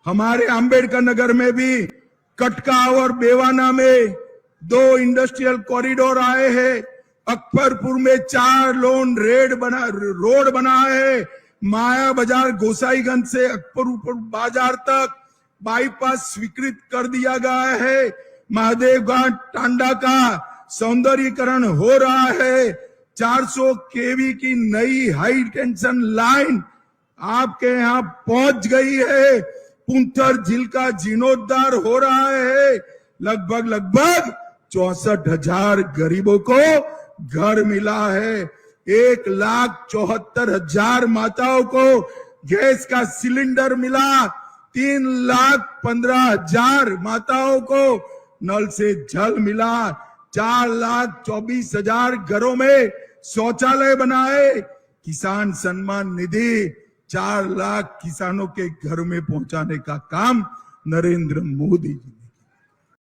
हमारे अंबेडकर नगर में भी कटका और बेवाना में 2 इंडस्ट्रियल कॉरिडोर आए हैं। अकबरपुर में 4 रोड बना है। माया बाजार गोसाईगंज से अकबरपुर बाजार तक बाईपास स्वीकृत कर दिया गया है। महादेवघाट टांडा का सौंदर्यीकरण हो रहा है। 400 केवी की नई हाई टेंशन लाइन आपके यहाँ पहुंच गई है। पुंथर झील का जीर्णोद्धार हो रहा है। लगभग 64,000 गरीबों को घर मिला है। 1,74,000 माताओं को गैस का सिलेंडर मिला। 3,15,000 माताओं को नल से जल मिला। 4,24,000 घरों में शौचालय बनाए। किसान सम्मान निधि 4 लाख किसानों के घर में पहुंचाने का काम नरेंद्र मोदी जी